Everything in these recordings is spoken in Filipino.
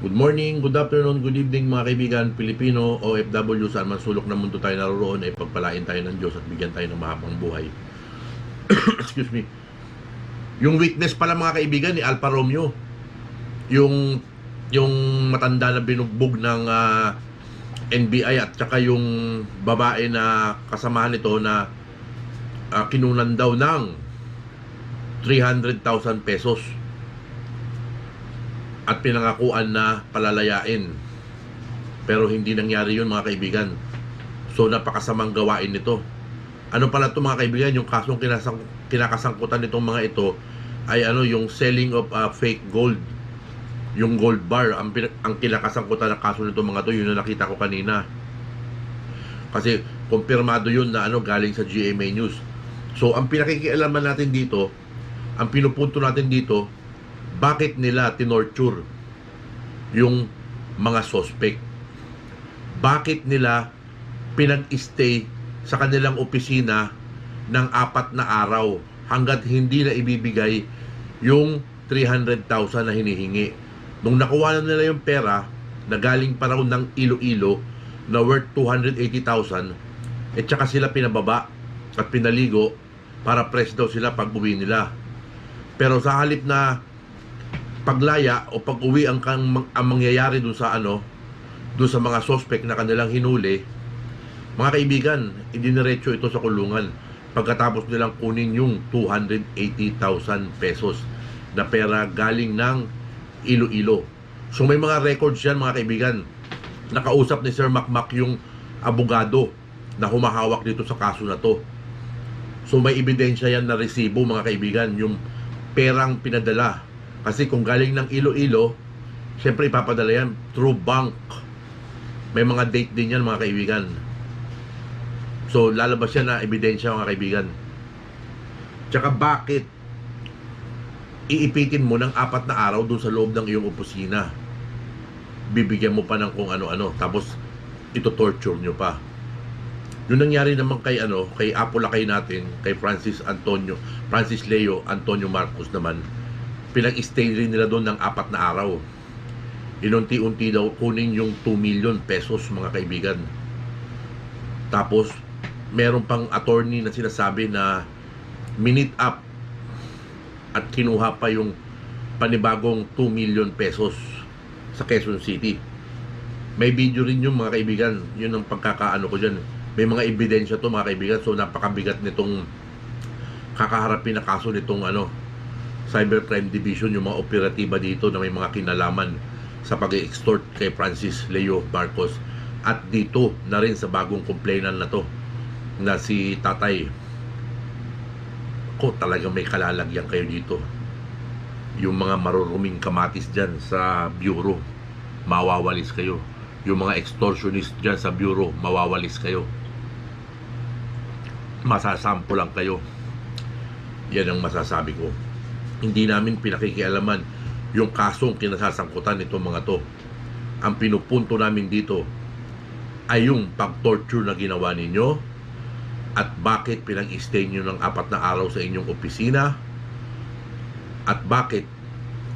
Good morning, good afternoon, good evening mga kaibigan, Pilipino, OFW, saan man sulok ng mundo tayo naroon, ay pagpalain tayo ng Diyos at bigyan tayo ng mahabang buhay. Excuse me. Yung witness pala mga kaibigan ni Alfa Romeo, yung yung matanda na binugbog ng NBI at saka yung babae na kasamahan nito na kinunan daw ng 300,000 pesos at pinangakuan na palalayain, pero hindi nangyari yun mga kaibigan. So napakasamang gawain nito. Ano pala ito mga kaibigan? Yung kasong kinakasangkutan nitong mga ito ay yung selling of fake gold, yung gold bar ang kinakasangkutan ng kaso nitong mga to. Yun na nakita ko kanina, kasi kumpirmado yun na galing sa GMA News. So ang pinakikialaman natin dito, ang pinupunto natin dito, bakit nila tinorture yung mga suspect? Bakit nila pinag-stay sa kanilang opisina ng 4 na araw hanggat hindi na ibibigay yung 300,000 na hinihingi? Nung nakuha na nila yung pera na galing pa raw ng Iloilo na worth 280,000, tsaka sila pinababa at pinaligo para press daw sila pag uwi nila. Pero sa halip na paglaya o pag-uwi ang mangyayari dun sa dun sa mga suspect na kanilang hinuli, mga kaibigan, idiniretso ito sa kulungan pagkatapos nilang kunin yung 280,000 pesos na pera galing ng Iloilo. So may mga records yan mga kaibigan. Nakausap ni Sir Makmak yung abogado na humahawak dito sa kaso na to. So may ebidensya yan na resibo mga kaibigan, yung perang pinadala. Kasi kung galing ng Iloilo, syempre ipapadala yan through bank. May mga date din yan mga kaibigan. So lalabas yan na ebidensya mga kaibigan. Tsaka bakit iipitin mo ng 4 na araw doon sa loob ng iyong opisina? Bibigyan mo pa ng kung ano-ano, tapos ito torture nyo pa. Yung nangyari naman kay kay Apolacay natin, kay Francis Leo Antonio Marcos naman, pinag-stay rin nila doon ng 4 na araw. Inunti-unti daw kunin yung 2 million pesos mga kaibigan. Tapos meron pang attorney na sinasabi na minute up at kinuha pa yung panibagong 2 million pesos sa Quezon City. May video rin yung mga kaibigan. Yun ang pagkakaano ko dyan. May mga ebidensya to mga kaibigan. So napakabigat nitong kakaharapin na kaso nitong Cybercrime Division, yung mga operatiba dito na may mga kinalaman sa pag-extort kay Francis Leo Marcos, at dito na rin sa bagong complainant na to na si Tatay. Ko talagang may kalalagyan kayo dito. Yung mga maruruming kamatis dyan sa bureau, mawawalis kayo. Yung mga extortionist dyan sa bureau, mawawalis kayo. Masasampo lang kayo. Yan ang masasabi ko. Hindi namin pinakikialaman yung kasong kinasasangkutan nitong mga to. Ang pinupunto namin dito ay yung pag-torture na ginawa ninyo at bakit pinag-stay nyo ng 4 na araw sa inyong opisina at bakit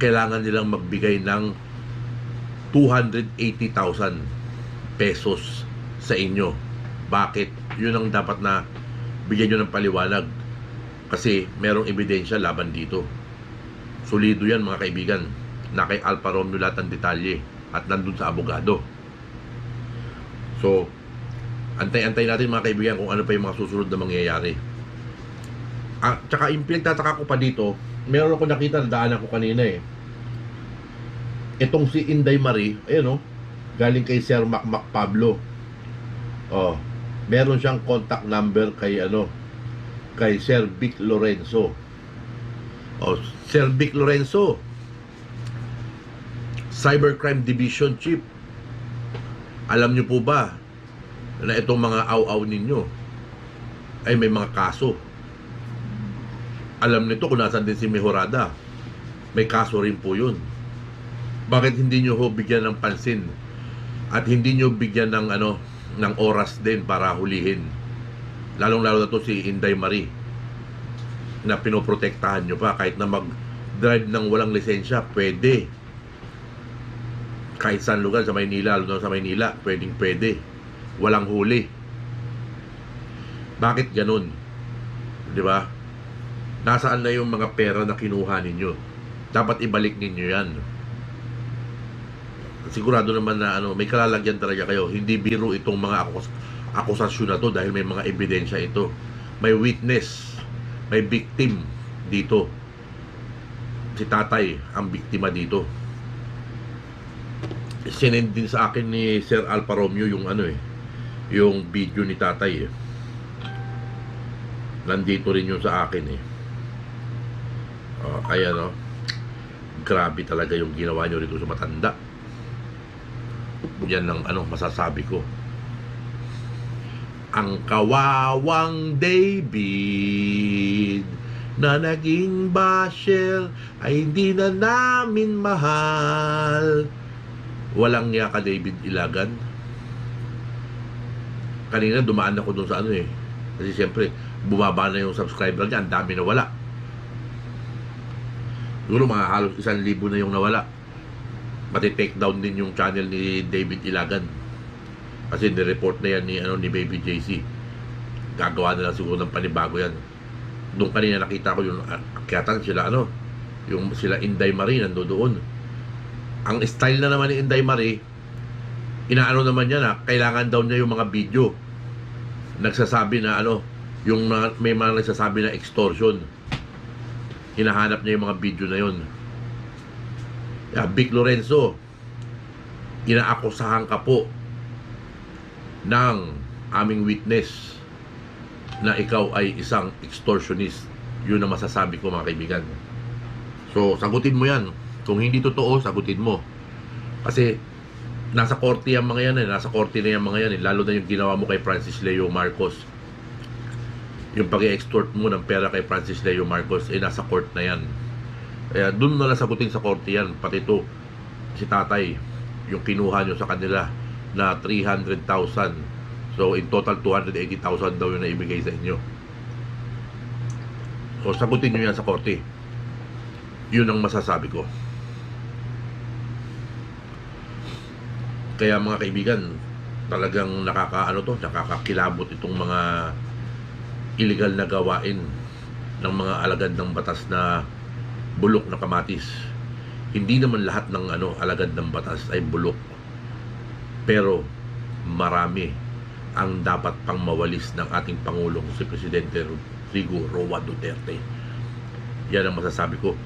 kailangan nilang magbigay ng 280,000 pesos sa inyo. Bakit? Yun ang dapat na bigyan nyo ng paliwanag, kasi merong ebidensya laban dito. Solido yan mga kaibigan, na kay Alfa Romeo lahat ng detalye at nandun sa abogado. So antay-antay natin mga kaibigan kung ano pa yung mga susunod na mangyayari. Tsaka yung pinagtataka ko pa dito, meron ako nakita na daanan ko kanina itong si Inday Marie, galing kay Sir Makmak Pablo. Meron siyang contact number kay kay Sir Vic Lorenzo. Sir Vic Lorenzo, Cybercrime Division Chief. Alam niyo po ba na itong mga aw-aw ninyo ay may mga kaso? Alam nito kung nasan din si Mejorada. May kaso rin po yun. Bakit hindi nyo bigyan ng pansin at hindi nyo bigyan ng oras din para hulihin? Lalong-lalo na to si Inday Marie na pinoprotektahan nyo pa kahit na mag-drive ng walang lisensya, pwede. Kahit saan lugar sa Maynila, lalo na sa Maynila, pwedeng pwede. Walang huli. Bakit ganun? Di ba? Nasaan na yung mga pera na kinuha ninyo? Dapat ibalik ninyo yan. Sigurado naman na may kalalagyan talaga kayo. Hindi biro itong mga akusasyon na to dahil may mga ebidensya ito. May witness, may victim dito. Si tatay ang biktima dito. Sinend din sa akin ni Sir Alfa Romeo yung yung video ni tatay. Nandito rin yung sa akin kaya grabe talaga yung ginawa nyo rito sa matanda. Yan ang masasabi ko. Ang kawawang David na naging basher ay hindi na namin mahal. Walang niya ka, David Ilagan. Kanina dumaan ako dun sa kasi siyempre bumaba na yung subscriber niya. Ang dami na wala. Siguro mga halos 1,000 na yung nawala. Mati-take down din yung channel ni David Ilagan. Kasi nireport na yan ni Baby JC. Gagawa na lang siguro ng panibago yan. Doon kanina nakita ko yung akyatan sila yung sila Inday Marie nandoon. Ang style na naman ni Inday Marie, inaano naman niya na kailangan daw niya yung mga video. Nagsasabi na yung may mga nagsasabi na extortion. Hinahanap niya yung mga video na yun. Vic Lorenzo, inaakusahan ka po ng aming witness na ikaw ay isang extortionist. Yun ang masasabi ko, mga kaibigan. So, sagutin mo yan. Kung hindi totoo, sagutin mo. Kasi nasa korte yung mga yan nasa korte na yung mga yan Lalo na yung ginawa mo kay Francis Leo Marcos. Yung pag-extort mo ng pera kay Francis Leo Marcos, nasa court na yan. Kaya dun na lang sagutin sa korte yan. Pati ito, si tatay, yung kinuha nyo sa kanila na 300,000. So in total 280,000 daw yung naibigay sa inyo. So sagutin nyo yan sa korte. Yun ang masasabi ko. Kaya mga kaibigan, talagang nakakakilabot itong mga illegal na gawain ng mga alagad ng batas na bulok na kamatis. Hindi naman lahat ng alagad ng batas ay bulok. Pero marami ang dapat pang mawalis ng ating Pangulong si Presidente Rodrigo Roa Duterte. Yan ang masasabi ko.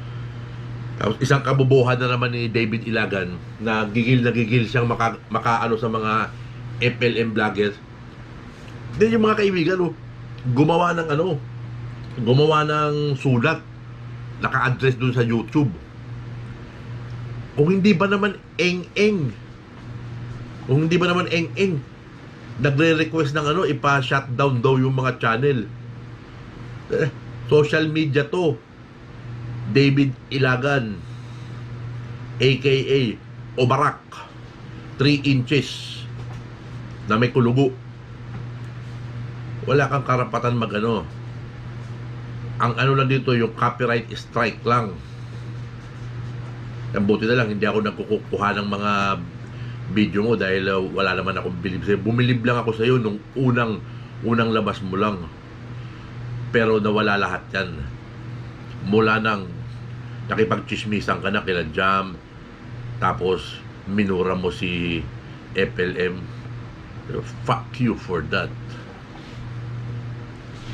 Tapos isang kabubuhan na naman ni David Ilagan na gigil siyang makaano sa mga FLM vloggers. Then yung mga kaibigan gumawa ng sulat naka-address dun sa YouTube. Kung hindi ba naman eng-eng nagre-request ng ipa-shutdown daw yung mga channel. Social media to. David Ilagan aka Obarak 3 inches na may kulugo. Wala kang karapatan ang lang dito yung copyright strike lang. Ang buti na lang hindi ako nagkukuha ng mga video mo dahil wala naman akong bilib sa'yo. Bumilib lang ako sa'yo nung unang labas mo lang. Pero nawala lahat yan. Mula nang nakipagchismisan ka na kila Jam, tapos minura mo si FLM. Fuck you for that.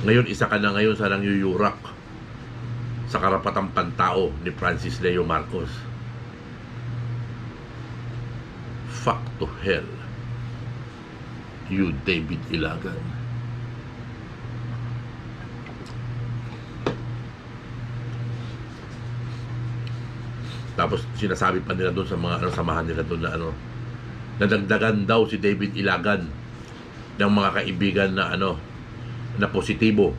Ngayon isa ka na ngayon sa nangyuyurak sa karapatang pantao ni Francis Leo Marcos. Fuck to hell, you David Ilagan. Tapos sinasabi pa nila doon sa mga samahan nila doon na nadagdagan daw si David Ilagan ng mga kaibigan na na positibo.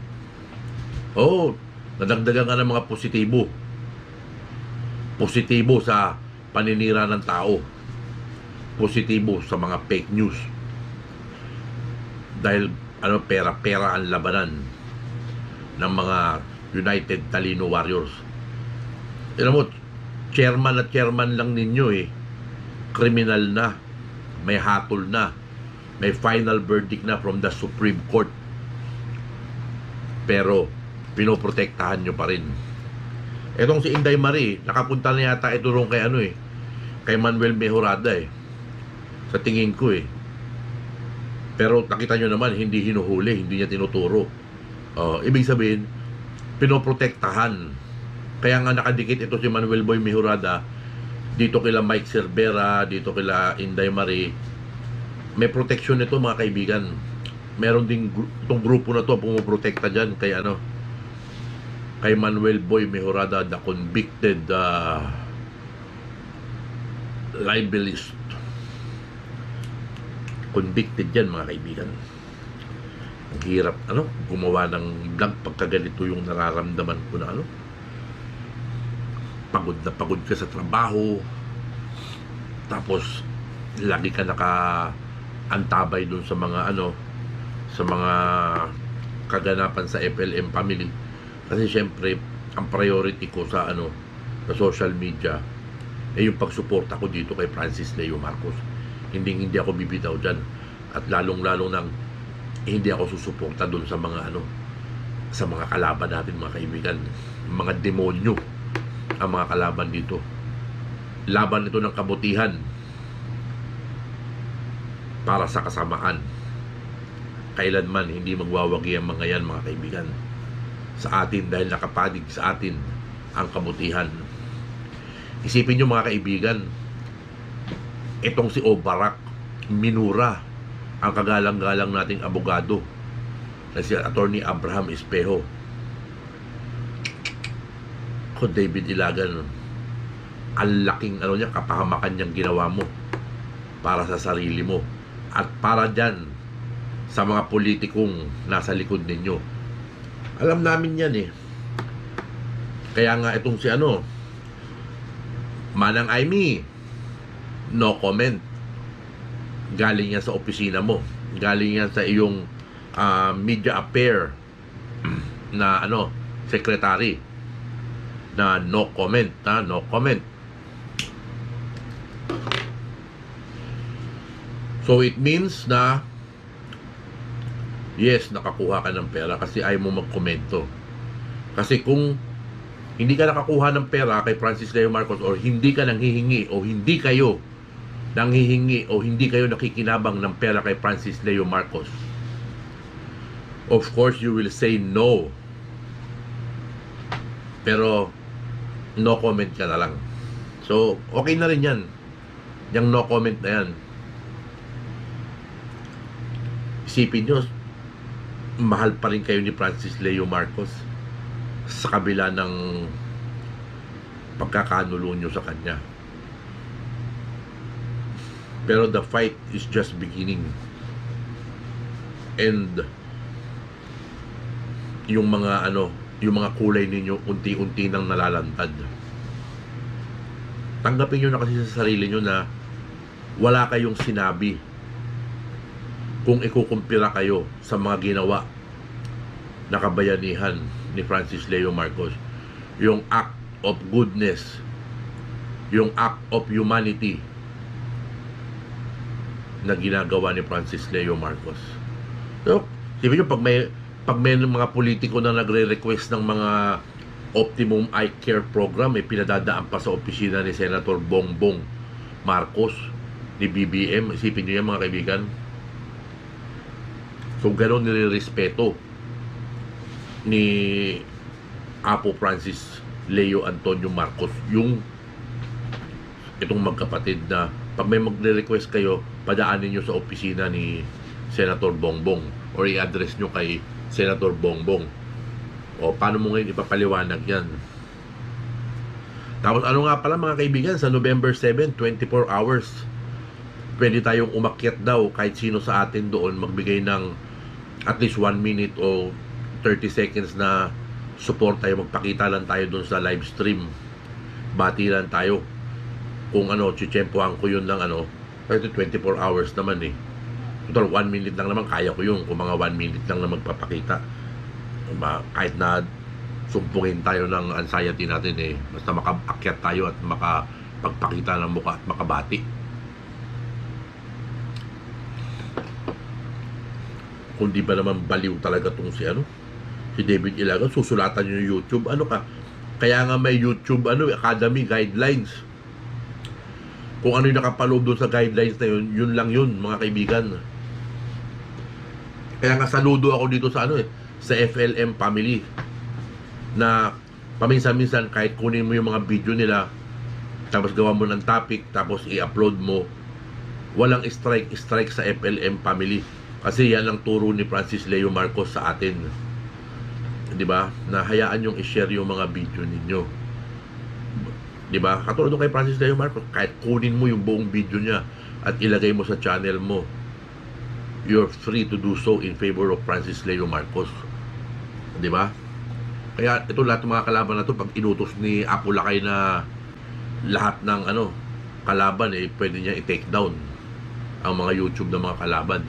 Nadagdagan ka ng mga positibo. Positibo sa paninira ng tao. Positibo sa mga fake news. Dahil pera-pera ang labanan ng mga United Talino Warriors. Alam mo, chairman lang ninyo kriminal na, may hatol na, may final verdict na from the Supreme Court. Pero pinoprotektahan nyo pa rin. Etong si Inday Marie, nakapunta na yata ito rin kay kay Manuel Mejorada sa tingin ko Pero nakita nyo naman, hindi hinuhuli, hindi niya tinuturo. Ibig sabihin, pinoprotektahan. Kaya nga nakadikit ito si Manuel Boy Mejorada dito kila Mike Cervera, dito kila Inday Marie. May protection nito mga kaibigan. Meron ding itong grupo na to pumoprotekta dyan kay kay Manuel Boy Mejorada, the convicted libelist. Convicted yan mga kaibigan. Ang hirap gumawa ng vlog pagkaganito yung nararamdaman ko na pagod ka sa trabaho, tapos lagi ka antabay dun sa mga sa mga kaganapan sa FLM family. Kasi syempre ang priority ko sa sa social media yung pagsuporta ko dito kay Francis Leo Marcos. Hindi ako bibitaw dyan, at lalong nang hindi ako susuporta dun sa mga sa mga kalaban natin mga kaibigan. Mga demonyo ang mga kalaban dito. Laban ito ng kabutihan para sa kasamaan. Kailanman hindi magwawagi ang mga yan mga kaibigan sa atin, dahil nakapadig sa atin ang kabutihan. Isipin nyo mga kaibigan, itong si Obarak minura ang kagalang-galang nating abogado na si Attorney Abraham Espejo. Ko David Ilagan, ang laking niya, kapahamakan niyang ginawa mo para sa sarili mo at para dyan sa mga politikong nasa likod ninyo. Alam namin yan Kaya nga itong si Manang Aimee, no comment. Galing yan sa opisina mo, galing yan sa iyong media affair na secretary, na no comment, no comment. So it means na yes, nakakuha ka ng pera kasi ayaw mo magkomento. Kasi kung hindi ka nakakuha ng pera kay Francis Leo Marcos, or hindi ka nanghihingi, o hindi kayo nanghihingi, o hindi kayo nakikinabang ng pera kay Francis Leo Marcos, of course you will say no. Pero no comment ka na lang. So okay na rin yan, yung no comment na yan. Isipin nyo, mahal pa rin kayo ni Francis Leo Marcos sa kabila ng pagkakanulo nyo sa kanya. Pero the fight is just beginning. And yung mga yung mga kulay ninyo unti-unti nang nalalantad. Tanggapin nyo na kasi sa sarili nyo na wala kayong sinabi kung ikukumpira kayo sa mga ginawa na kabayanihan ni Francis Leo Marcos. Yung act of goodness, yung act of humanity na ginagawa ni Francis Leo Marcos. So, sabi nyo, pag may mga politiko na nagre-request ng mga Optimum Eye Care Program, pinadadaan pa sa opisina ni Senator Bongbong Marcos ni BBM. Isipin nyo yan mga kaibigan. So gano'n nilirespeto ni Apo Francis Leo Antonio Marcos itong magkapatid, na pag may magre-request kayo, padaanin nyo sa opisina ni Senator Bongbong, or i-address nyo kay Senator Bongbong. O paano mo ngayon ipapaliwanag yan? Tapos nga pala mga kaibigan, sa November 7, 24 hours pwede tayong umakyat daw, kahit sino sa atin doon, magbigay ng at least 1 minute o 30 seconds na support tayo, magpakita lang tayo doon sa live stream, bati lang tayo. Kung chichempohan ko yun ng 24 hours naman total 1 minute lang naman, kaya ko yun. Kung mga 1 minute lang na magpapakita, kahit na sumpungin tayo ng anxiety natin basta makaakyat tayo at makapagpakita ng mukha at makabati. Kung di ba naman baliw talaga tong si ano, si David Ilagan, susulatan yung YouTube. Ano ka? Kaya nga may YouTube Academy guidelines. Kung ano yung nakapaloob doon sa guidelines na yun, yun lang yun, mga kaibigan. Kaya nga saludo ako dito sa sa FLM family na paminsan-minsan kahit kunin mo yung mga video nila tapos gawa mo ng topic tapos i-upload mo, walang strike sa FLM family kasi yan ang turo ni Francis Leo Marcos sa atin, di ba? Na hayaan yung i-share yung mga video ninyo, di ba? Katulad nung kay Francis Leo Marcos, kahit kunin mo yung buong video niya at ilagay mo sa channel mo, you're free to do so in favor of Francis Leo Marcos, di ba? Kaya ito lahat ng mga kalaban na to, pag inutos ni Apo Lakay na lahat ng kalaban pwede niya i-take down ang mga YouTube ng mga kalaban.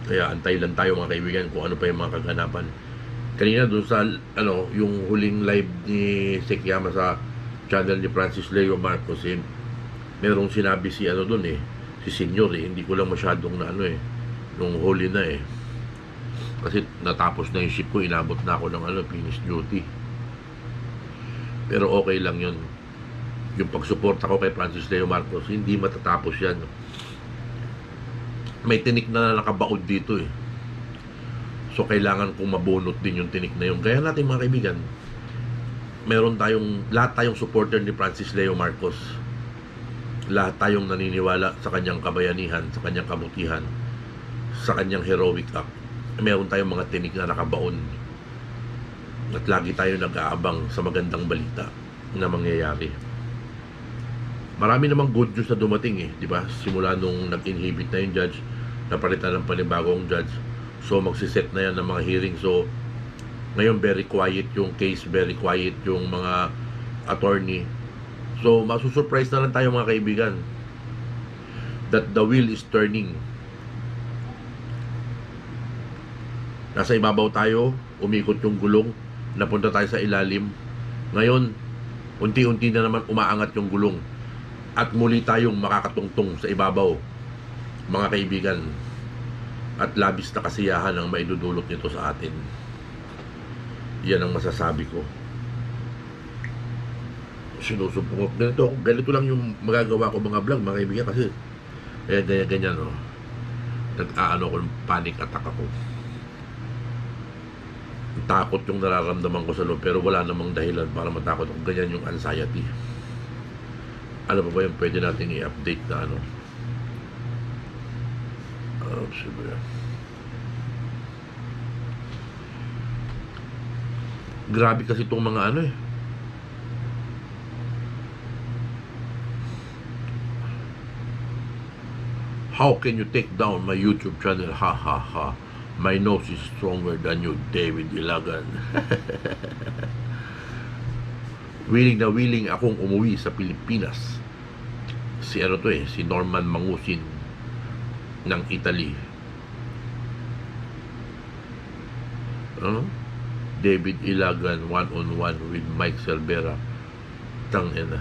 Kaya antay lang tayo mga kaibigan kung ano pa yung mga kaganapan. Kanina doon sa yung huling live ni Sekyama sa channel ni Francis Leo Marcos, merong sinabi si doon si Senior hindi ko lang masyadong nung huli na kasi natapos na yung ship ko, inabot na ako ng finish duty. Pero okay lang yun. Yung pagsuporta ko kay Francis Leo Marcos, hindi matatapos yan. May tinik na nakabaod dito So kailangan kong mabunot din yung tinik na yun. Kaya natin mga kaibigan, lahat tayong supporter ni Francis Leo Marcos. Lahat tayong naniniwala sa kanyang kabayanihan, sa kanyang kabutihan, sa kanyang heroic act. Meron tayong mga tinik na nakabaon at lagi tayo nag-aabang sa magandang balita na mangyayari. Marami namang good news na dumating di ba? Simula nung nag-inhibit na yung judge, napalitan ng panibagong judge, so magsiset na yan ng mga hearing. So ngayon very quiet yung case, very quiet yung mga attorney. So masusurprise na lang tayo mga kaibigan that the wheel is turning. Nasa ibabaw tayo, umikot yung gulong, napunta tayo sa ilalim. Ngayon, unti-unti na naman umaangat yung gulong. At muli tayong makakatungtong sa ibabaw, mga kaibigan. At labis na kasiyahan ang maidudulot nito sa atin. Yan ang masasabi ko. Sinusubok. Ganito lang yung magagawa ko mga vlog, mga kaibigan, kasi ganyan nag-aano ko ng panic attack ako. Takot yung nararamdaman ko sa loob, pero wala namang dahilan para matakot ako. Ganyan yung anxiety. Ano pa ba yung pwede natin i-update na grabe kasi itong mga How can you take down my YouTube channel? Ha ha ha. My nose is stronger than you, David Ilagan. Willing na willing akong umuwi sa Pilipinas. Si si Norman Mangusin ng Italy. David Ilagan one-on-one with Mike Cervera. Tangina.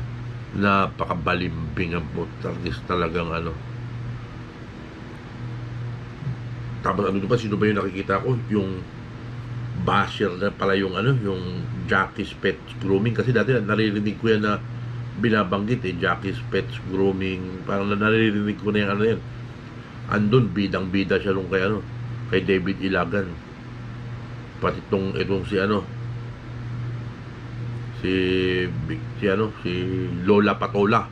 Napakabalimbing ang putargis talagang Tapos pa, sino ba yung nakikita ko? Yung basher na pala yung yung Jackie's Pets Grooming. Kasi dati naririnig ko yan na binabanggit Jackie's Pets Grooming. Parang naririnig ko na yung yan. Andun, bidang-bida siya nung kay David Ilagan. Pati itong si Lola Patola.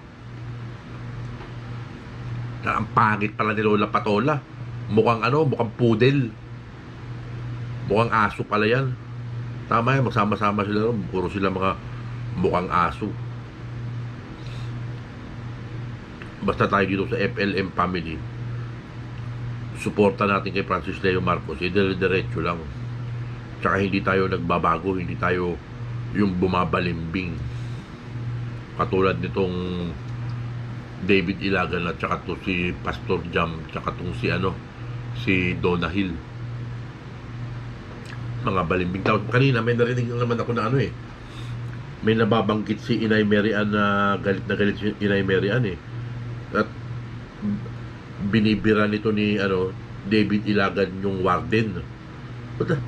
Ang pangit pala ni Lola Patola. Mukhang mukhang poodle. Mukhang aso pala yan. Tama yan, magsama-sama sila. Puro sila mga mukhang aso. Basta tayo dito sa FLM family, suporta natin kay Francis Leo Marcos. Dire-diretso lang. Tsaka hindi tayo nagbabago. Hindi tayo yung bumabalimbing. Katulad nitong David Ilagan at tsaka to si Pastor Jam, tsaka tong si Donna Hill. Mga balimbing tao. Kanina may narinig naman ako na may nababanggit si Inay Mary Ann na galit si Inay Mary Ann At binibira nito ni David Ilagan yung warden. But,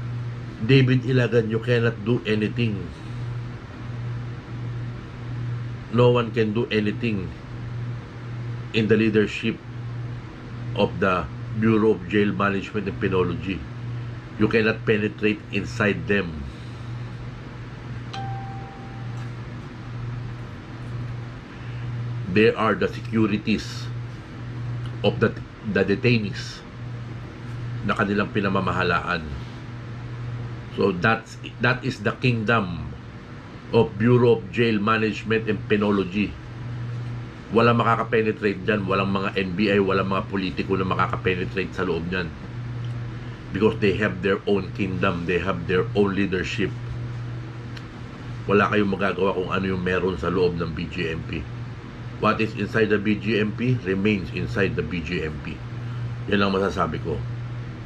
David Ilagan, you cannot do anything. No one can do anything in the leadership of the Bureau of Jail Management and Penology. You cannot penetrate inside them. They are the securities of the detainees na kanilang pinamamahalaan. So that is the kingdom of Bureau of Jail Management and Penology. Walang makaka-penetrate dyan. Walang mga NBI, walang mga politiko na makaka-penetrate sa loob nyan. Because they have their own kingdom. They have their own leadership. Wala kayong magagawa kung ano yung meron sa loob ng BJMP. What is inside the BJMP remains inside the BJMP. Yan ang masasabi ko.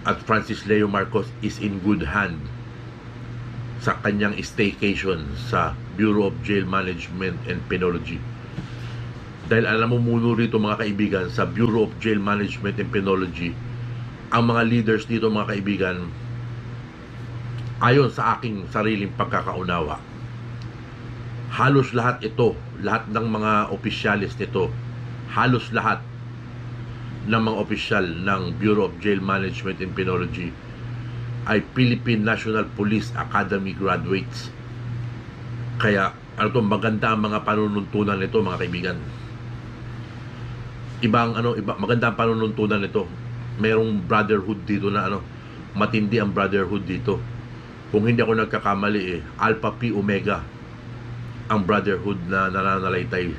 At Francis Leo Marcos is in good hand sa kanyang staycation sa Bureau of Jail Management and Penology. Dahil alam mo muna rito mga kaibigan, sa Bureau of Jail Management and Penology, ang mga leaders dito mga kaibigan, ayon sa aking sariling pagkakaunawa, halos lahat ito, lahat ng mga opisyalis nito, halos lahat ng mga opisyal ng Bureau of Jail Management and Penology ay Philippine National Police Academy graduates. Kaya maganda ang mga panununtunan nito mga kaibigan. Maganda ang panununtunan nito. Merong brotherhood dito na matindi ang brotherhood dito. Kung hindi ako nagkakamali Alpha Pi Omega ang brotherhood na nananalaytay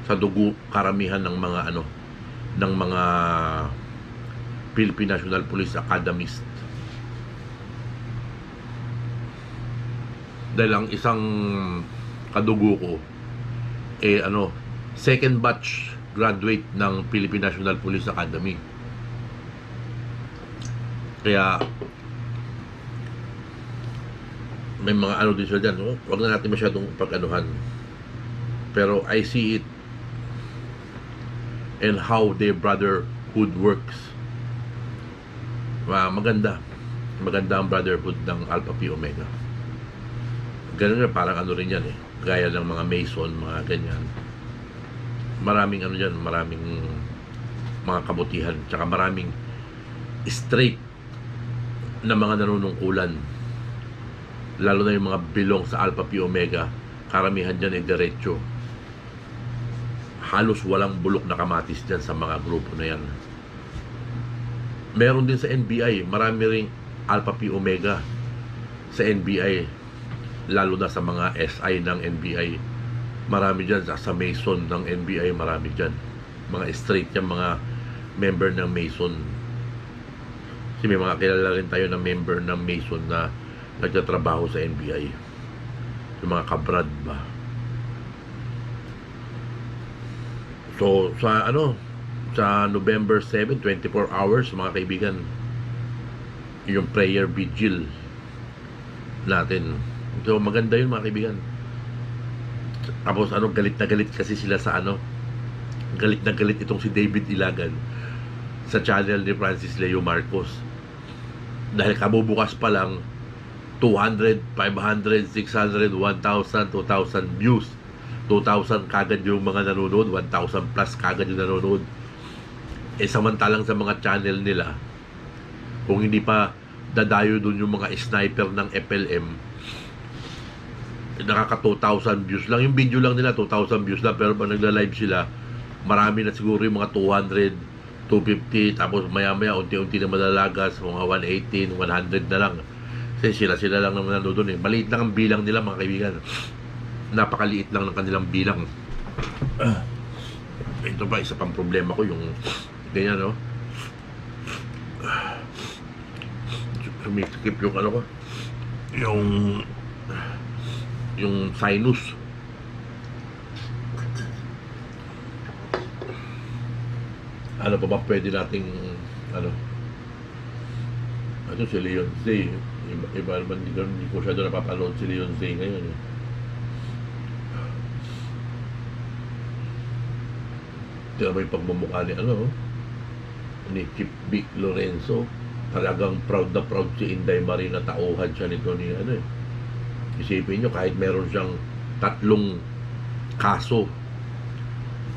sa dugo karamihan ng mga Philippine National Police Academist. Dahil ang isang kadugo ko second batch graduate ng Philippine National Police Academy. Kaya may mga din sila dyan. Huwag na natin masyadong pag-anuhan. Pero I see it and how their brotherhood works. Maganda ang brotherhood ng Alpha Pi Omega. Ganun na, parang rin yan gaya ng mga Mason, mga ganyan. Maraming maraming mga kabutihan, tsaka maraming straight na mga nanunungkulan. Lalo na yung mga bilong sa Alpha Pi Omega, karamihan dyan ay diretso. Halos walang bulok na kamatis dyan sa mga grupo na yan. Meron din sa NBI, marami ring Alpha Pi Omega sa NBI, lalo na sa mga SI ng NBI. Marami dyan sa Mason ng NBI, marami dyan. Mga straight yan, mga member ng Mason. Kasi may mga kilala rin tayo na member ng Mason na nagtatrabaho sa NBI. Yung mga kabrad ba. So, sa November 7, 24 hours, mga kaibigan, yung prayer vigil natin. So, maganda yun, mga kaibigan. Tapos, galit na galit kasi sila sa galit na galit itong si David Ilagan sa channel ni Francis Leo Marcos. Dahil kabubukas pa lang, 200, 500, 600, 1,000, 2,000 views. 2,000 kagad yung mga nanonood, 1,000 plus kagad yung nanonood. Samantalang sa mga channel nila, kung hindi pa dadayo dun yung mga sniper ng FLM, nakaka 2,000 views lang. Yung video lang nila, 2,000 views lang. Pero pag nagla-live sila, marami na siguro yung mga 200, 250, tapos maya-maya, unti-unti na malalagas, mga 118, 100 na lang. Kasi sila lang naman nanonood dun Maliit lang ang bilang nila, mga kaibigan. Napakaliit lang ng kanilang bilang. Ito pa, isa pang problema ko, yung ganyan, sumisikip yung ko, yung sinus. Ano pa ba pwede nating si Leon Zay, iba naman, hindi ko siya doon napapanood si Leon Zay ngayon Tira mo yung pagmumukha ni ni Chief Vic Lorenzo. Talagang proud na proud si Inday Marie na tauhan siya nito ni ano eh. Isipin nyo, kahit meron siyang 3 kaso,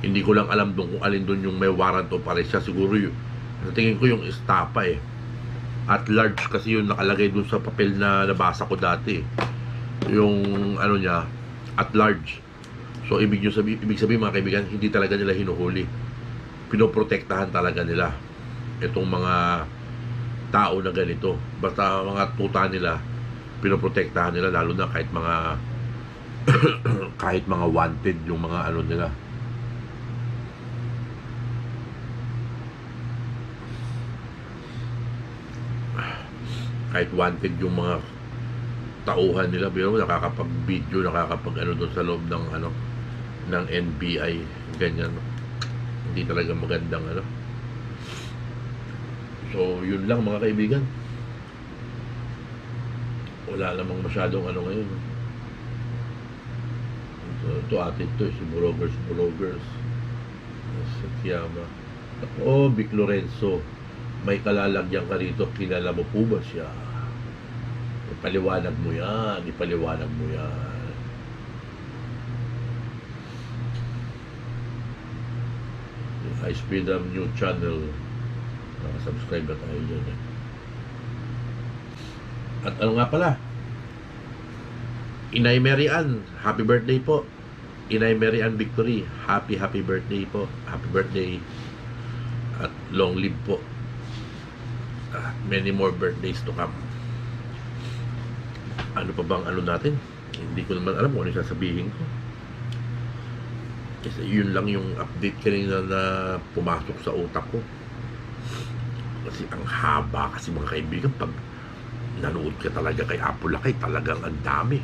hindi ko lang alam kung alin doon yung may warrant o pare siya. Siguro yun, sa tingin ko yung estapa eh. At large kasi yung nakalagay doon sa papel na nabasa ko dati. Yung ano niya, at large. So ibig sabihin mga kaibigan, hindi talaga nila hinuhuli. Pinoprotektahan talaga nila itong mga tao na ganito. Basta mga tuta nila, pinoprotektahan nila, lalo na kahit mga kahit mga wanted yung mga ano nila. Kahit wanted yung mga tauhan nila, pero nakakapag-video, nakakapag-ano doon sa loob ng ano ng NBI, ganyan. Hindi talaga magandang ano. So, yun lang mga kaibigan. Wala namang masyadong ano ngayon. So, ito atin to, si Brogers. Sa Kiyama. Oh, Vic Lorenzo. May kalalagyan ka rito, kilala mo po ba siya? Ipaliwanag mo yan, ipaliwanag mo yan. High Speed New Channel. Nakasubscribe na tayo dyan eh. At ano nga pala, Inay Mary Ann, happy birthday po. Inay Mary Ann Victory, happy birthday po. Happy birthday. At long live po. Many more birthdays to come. Ano pa bang ano natin? Hindi ko naman alam kung ano sasabihin ko. Kasi yun lang yung update kanina na pumasok sa utak ko. Kasi ang haba kasi mga kaibigan, pag nanood ka talaga kay Apo Lakay, talagang ang dami.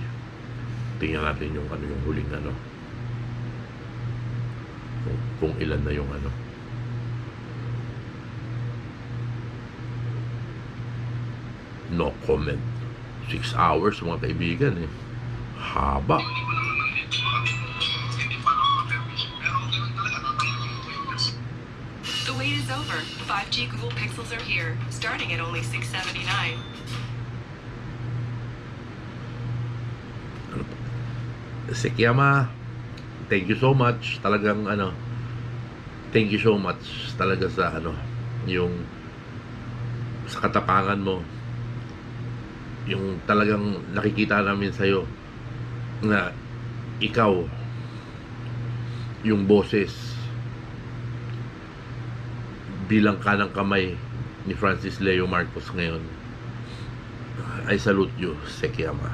Tingnan natin yung ano, yung huling ano. Kung ilan na yung ano. No comment. 6 hours mga kaibigan eh. Haba. The wait is over. 5G Google Pixels are here, starting at only $679. Si Kiyama, thank you so much. Talagang ano, thank you so much talaga sa ano, yung sa katapangan mo, yung talagang nakikita namin sa'yo na ikaw yung boses bilang kanang kamay ni Francis Leo Marcos ngayon. I salute you, Sekiyama.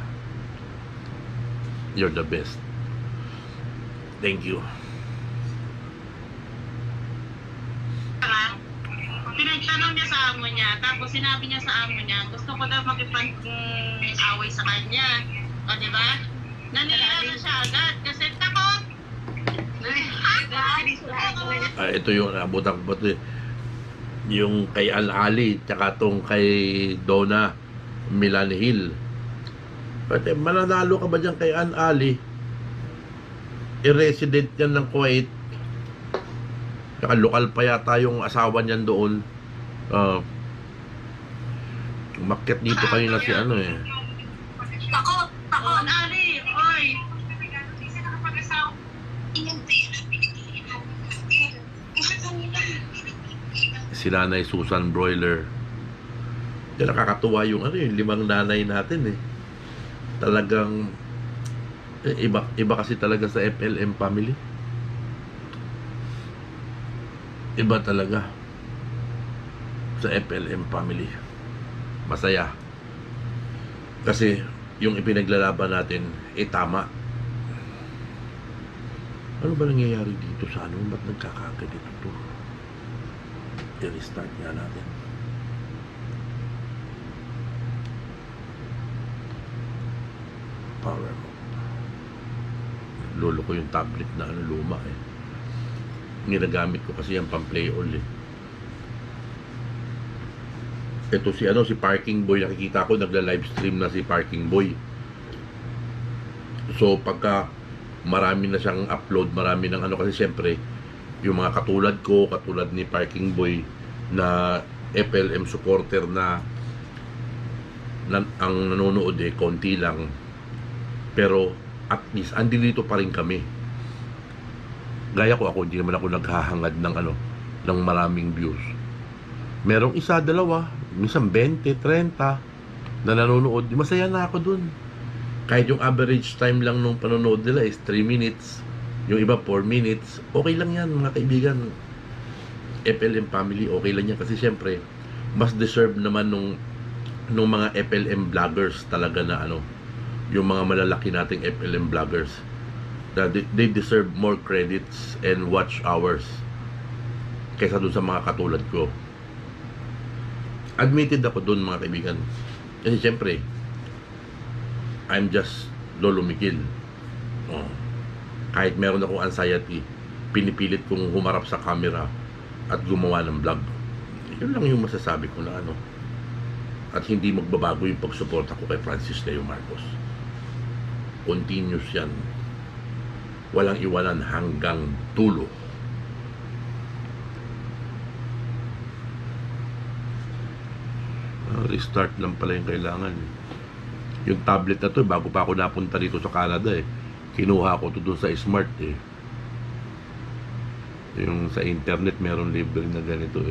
You're the best. Thank you. Pinagtanong niya sa amo niya, tapos sinabi niya sa amo niya, gusto ko daw makipag-away sa kanya. O, di ba? Nanilala siya agad kasi takot. Ito yung nabutan ko ba yung kay Al-Ali tsaka tong kay Donna Milani Hill. Pwede, mananalo ka ba dyan kay Al-Ali? I-resident yan ng Kuwait. Tsaka lokal pa yata yung asawa niyan doon. Umakyat dito kanina si ano eh. Takot! Takot! Ali! Oy! Si Nanay Susan Broiler. Kaya nakakatuwa yung ano yung 5 nanay natin eh. Talagang iba kasi talaga sa FLM family. Iba talaga sa FLM family. Masaya. Kasi yung ipinaglalaban natin tama. Ano ba nangyayari dito sa ano? Ba't nagkakaganito to? I-restart nga natin. Power mo. Lolo ko yung tablet na ano, luma eh. Ginagamit ko kasi yung pang-play all eh. Ito si ano, si Parking Boy, nakikita ko nagla-livestream na si Parking Boy. So pagka marami na siyang upload, marami ng ano, kasi syempre yung mga katulad ko, katulad ni Parking Boy na FLM supporter na ang nanonood konti lang, pero at least andito pa rin kami. Gaya ko, ako hindi naman ako naghahangad ng maraming views. Merong isa, dalawa, minsan 20, 30 na nanonood, masaya na ako dun. Kahit yung average time lang nung panonood nila is 3 minutes, yung iba 4 minutes, okay lang yan mga kaibigan. FLM family, okay lang yan kasi syempre mas deserve naman nung mga FLM vloggers talaga na yung mga malalaki nating FLM vloggers, that they deserve more credits and watch hours kaysa dun sa mga katulad ko. Admitted ako dun mga kaibigan, kasi syempre I'm just Lolo Miguel. Kahit meron akong anxiety, pinipilit kong humarap sa camera at gumawa ng vlog. Yun lang yung masasabi ko na at hindi magbabago yung pagsuporta ko kay Francis Leo Marcos. Continuous yan, walang iwanan hanggang dulo. Restart lang pala yung kailangan. Yung tablet na to, bago pa ako napunta dito sa Canada kinuha ko to doon sa Smart yung sa internet meron libre na ganito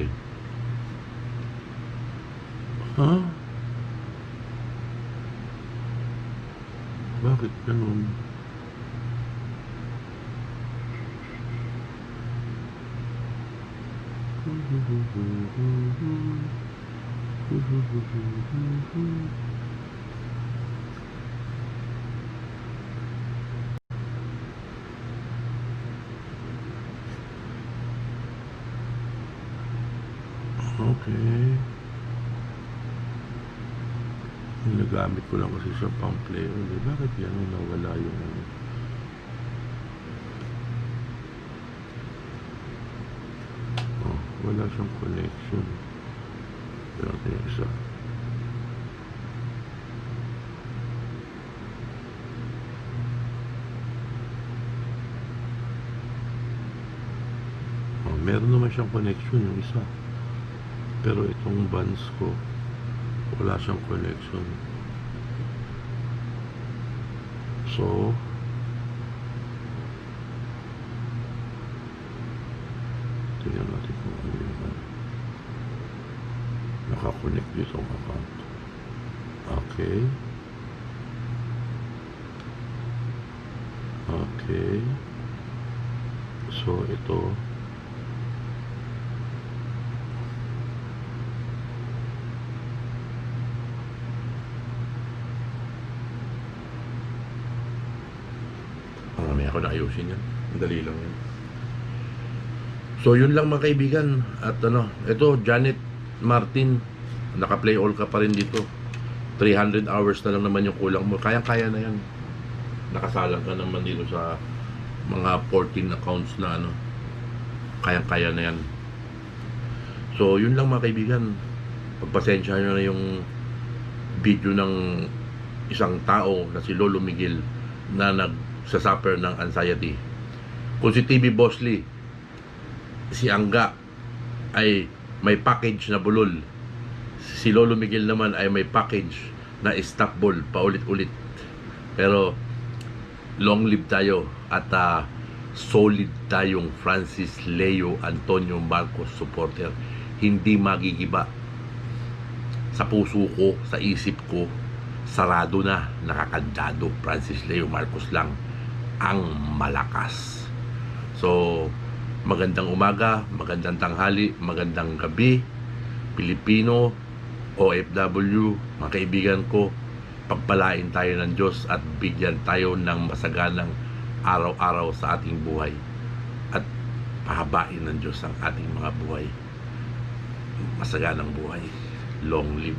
Bakit ganun? Okay. Ginagamit ko lang kasi sa pang-play. Bakit yan nawala yung wala siyang connection. Pero ito yung isa. Meron naman siyang connection yung isa. Pero itong bands ko wala siyang connection. So tingnan natin kung ano yung nakakonect dito ang account. Okay. Okay. So ito ako na ayusin yan. Dali lang yan. So yun lang mga kaibigan. At ito Janet Martin, naka-play all ka pa rin dito. 300 hours na lang naman yung kulang mo. Kaya-kaya na yan. Nakasalang ka naman dito sa mga 14 accounts na kaya-kaya na yan. So yun lang mga kaibigan. Pagpasensya nyo na yung video ng isang tao na si Lolo Miguel na nagsasuffer ng anxiety. Kung si TV Bossly, si Angga ay may package na bulol, si Lolo Miguel naman ay may package na stock ball paulit-ulit. Pero long live tayo at solid tayong Francis Leo Antonio Marcos supporter. Hindi magigiba. Sa puso ko, sa isip ko, sarado na, nakakandado. Francis Leo Marcos lang ang malakas. So magandang umaga, magandang tanghali, magandang gabi, Pilipino, OFW, mga kaibigan ko. Pagpalain tayo ng Diyos at bigyan tayo ng masaganang araw-araw sa ating buhay, at pahabain ng Diyos ang ating mga buhay. Masaganang buhay. Long live